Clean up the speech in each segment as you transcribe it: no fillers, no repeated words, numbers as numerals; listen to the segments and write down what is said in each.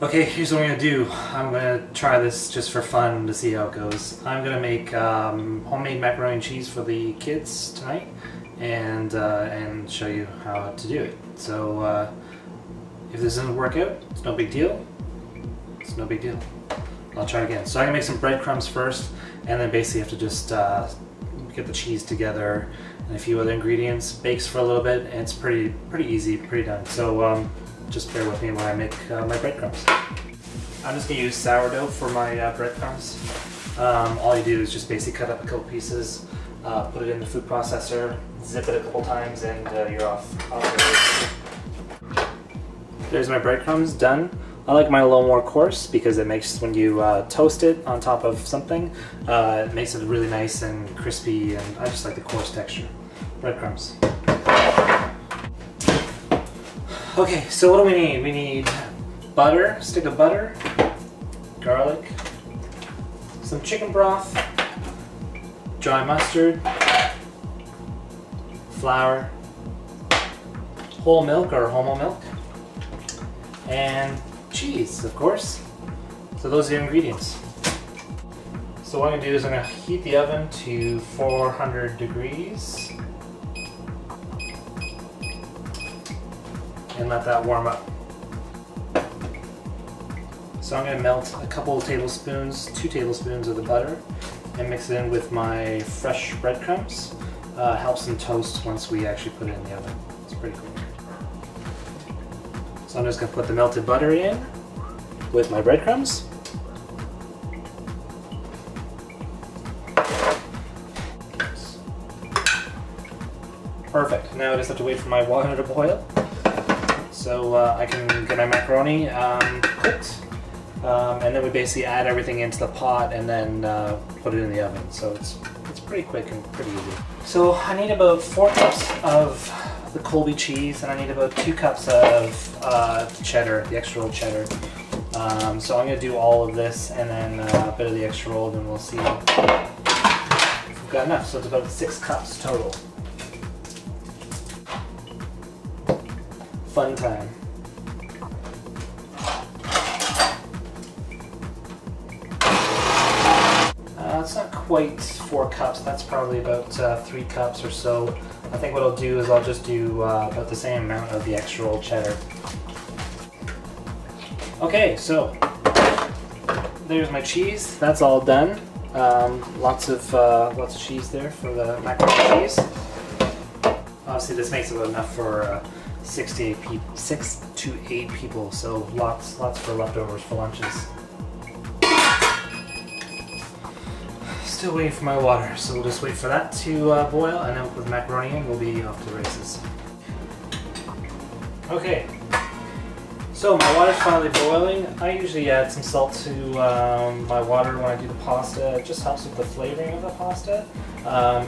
Okay, here's what I'm gonna do. I'm gonna try this just for fun to see how it goes. I'm gonna make homemade macaroni and cheese for the kids tonight, and show you how to do it. So if this doesn't work out, it's no big deal. It's no big deal. I'll try again. So I'm gonna make some breadcrumbs first, and then basically have to just get the cheese together and a few other ingredients. Bakes for a little bit, and it's pretty easy, pretty done. So just bear with me while I make my breadcrumbs. I'm just gonna use sourdough for my breadcrumbs. All you do is just basically cut up a couple pieces, put it in the food processor, zip it a couple times, and you're off. There's my breadcrumbs done. I like mine a little more coarse because it makes, when you toast it on top of something, it makes it really nice and crispy, and I just like the coarse texture. Breadcrumbs. Okay, so what do we need? We need butter, a stick of butter, garlic, some chicken broth, dry mustard, flour, whole milk or whole milk, and cheese, of course. So those are the ingredients. So what I'm going to do is I'm going to heat the oven to 400 degrees and let that warm up. So I'm going to melt a couple of tablespoons, 2 tablespoons of the butter, and mix it in with my fresh breadcrumbs. Helps them toast once we actually put it in the oven. It's pretty cool. So I'm just going to put the melted butter in with my breadcrumbs. Perfect. Now I just have to wait for my water to boil, so I can get my macaroni cooked, and then we basically add everything into the pot and then put it in the oven. So it's pretty quick and pretty easy. So I need about 4 cups of the Colby cheese, and I need about 2 cups of cheddar, the extra rolled cheddar. So I'm going to do all of this and then a bit of the extra rolled, and we'll see if we've got enough. So it's about 6 cups total. Fun time. It's not quite 4 cups, that's probably about 3 cups or so. I think what I'll do is I'll just do about the same amount of the extra rolled cheddar. Okay, so there's my cheese. That's all done. Lots of cheese there for the macaroni and cheese. Obviously, this makes about enough for 6 to 8 people. So lots for leftovers for lunches. Still waiting for my water, so we'll just wait for that to boil, and then we'll put the macaroni in. We'll be off to the races. Okay, so my water's finally boiling. I usually add some salt to my water when I do the pasta. It just helps with the flavoring of the pasta.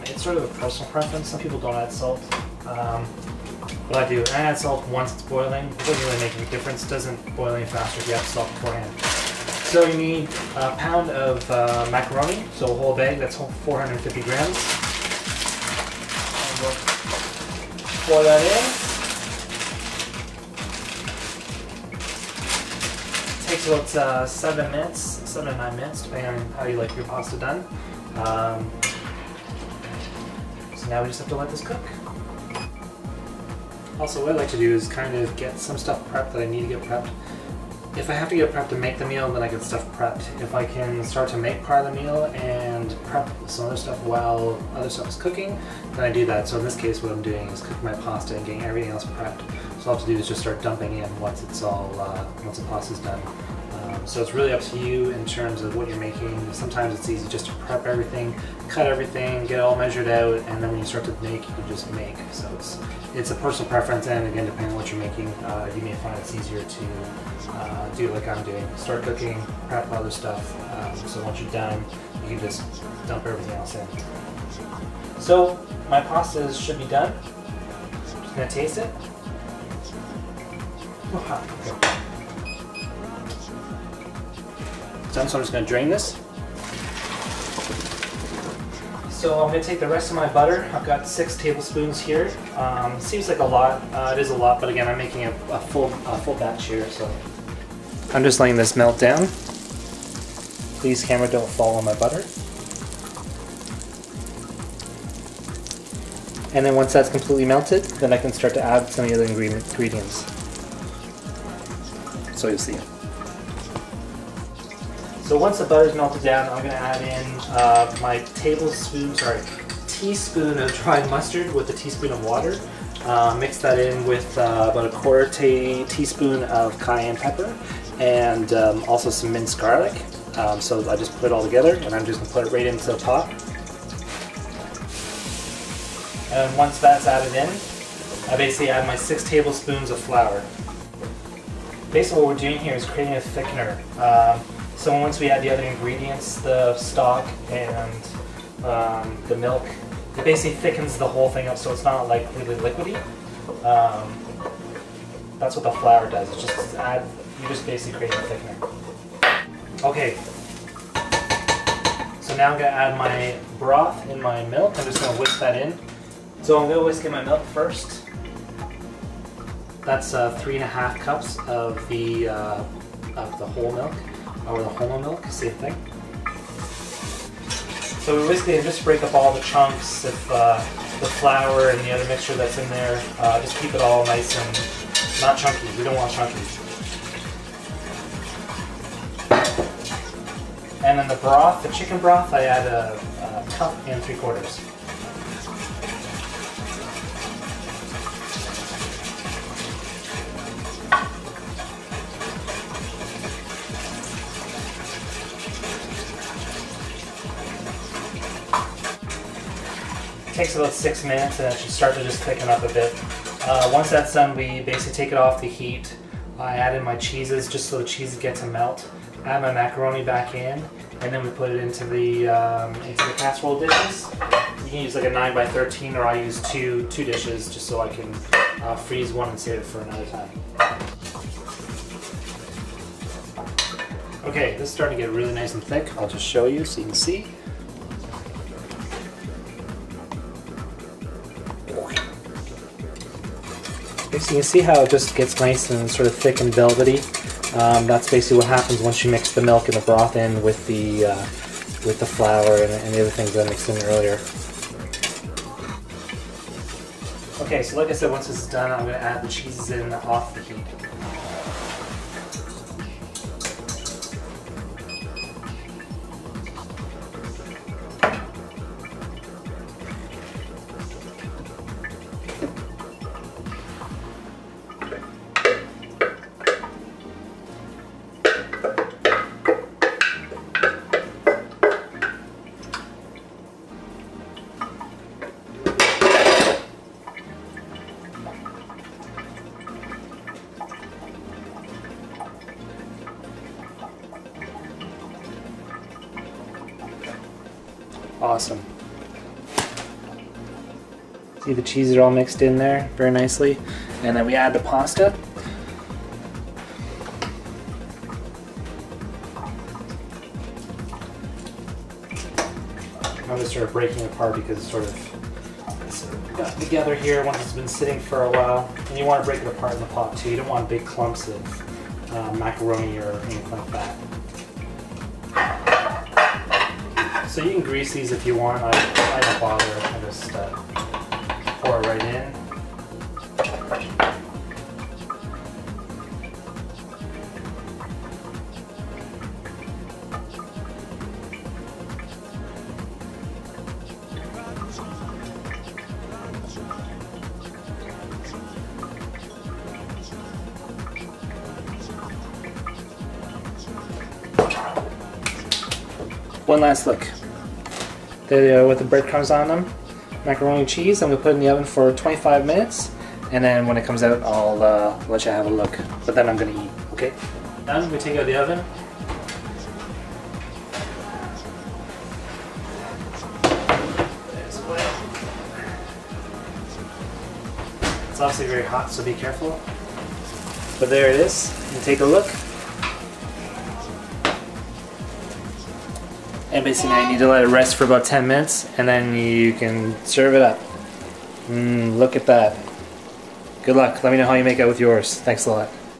It's sort of a personal preference. Some people don't add salt, but I do. I add salt once it's boiling. It doesn't really make any difference. It doesn't boil any faster if you add salt beforehand. So you need a pound of macaroni, so a whole bag, that's 450 grams. And we'll pour that in. It takes about 7 to 9 minutes, depending on how you like your pasta done. So now we just have to let this cook. Also, what I like to do is kind of get some stuff prepped that I need to get prepped. If I have to get prepped to make the meal, then I get stuff prepped. If I can start to make part of the meal and prep some other stuff while other stuff is cooking, then I do that. So in this case, what I'm doing is cooking my pasta and getting everything else prepped. So all I have to do is just start dumping in once it's all, once the pasta's done. So it's really up to you in terms of what you're making. Sometimes it's easy just to prep everything, cut everything, get it all measured out, and then when you start to make, you can just make. So it's a personal preference, and again, depending on what you're making, you may find it's easier to do it like I'm doing. Start cooking, prep other stuff, so once you're done, you can just dump everything else in. So my pastas should be done. Just gonna taste it. Oh, hot. Okay. So I'm just going to drain this. So I'm going to take the rest of my butter. I've got 6 tablespoons here. Seems like a lot. It is a lot, but again, I'm making a full batch here, so I'm just letting this melt down. Please, camera, don't fall on my butter. And then once that's completely melted, then I can start to add some of the other ingredients. So you'll see. So once the butter's melted down, I'm going to add in my teaspoon of dried mustard with a teaspoon of water. Mix that in with about a quarter teaspoon of cayenne pepper and also some minced garlic. So I just put it all together and I'm just going to put it right into the pot. And once that's added in, I basically add my 6 tablespoons of flour. Basically what we're doing here is creating a thickener. So once we add the other ingredients, the stock and the milk, it basically thickens the whole thing up so it's not like really liquidy. That's what the flour does. It's just you just basically create a thickener. Okay. So now I'm going to add my broth in my milk. I'm just going to whisk that in. So I'm going to whisk in my milk first. That's 3.5 cups of the whole milk, or the whole milk, same thing. So we whisk it and just break up all the chunks of the flour and the other mixture that's in there. Just keep it all nice and not chunky. We don't want chunky. And then the broth, the chicken broth, I add a cup and 3/4. Takes about 6 minutes and it should start to just thicken up a bit. Once that's done, we basically take it off the heat. I add in my cheeses just so the cheeses get to melt. Add my macaroni back in, and then we put it into the casserole dishes. You can use like a 9x13, or I use two dishes just so I can freeze one and save it for another time. Okay, this is starting to get really nice and thick. I'll just show you so you can see. So you can see how it just gets nice and sort of thick and velvety. That's basically what happens once you mix the milk and the broth in with the flour and the other things that I mixed in earlier. Okay, so like I said, once this is done, I'm going to add the cheeses in off the heat. Awesome. See, the cheeses are all mixed in there very nicely. And then we add the pasta. I'm just sort of breaking it apart because it's sort of got together here once it's been sitting for a while. And you want to break it apart in the pot too. You don't want big clumps of macaroni or anything like that. So you can grease these if you want. I don't bother. I just pour it right in. One last look. With the breadcrumbs on them, macaroni and cheese. I'm going to put it in the oven for 25 minutes, and then when it comes out, I'll let you have a look. But then I'm going to eat, okay? Done. We take it out of the oven. It's obviously very hot, so be careful. But there it is. You take a look. And basically now you need to let it rest for about 10 minutes and then you can serve it up. Look at that. Good luck. Let me know how you make out with yours. Thanks a lot.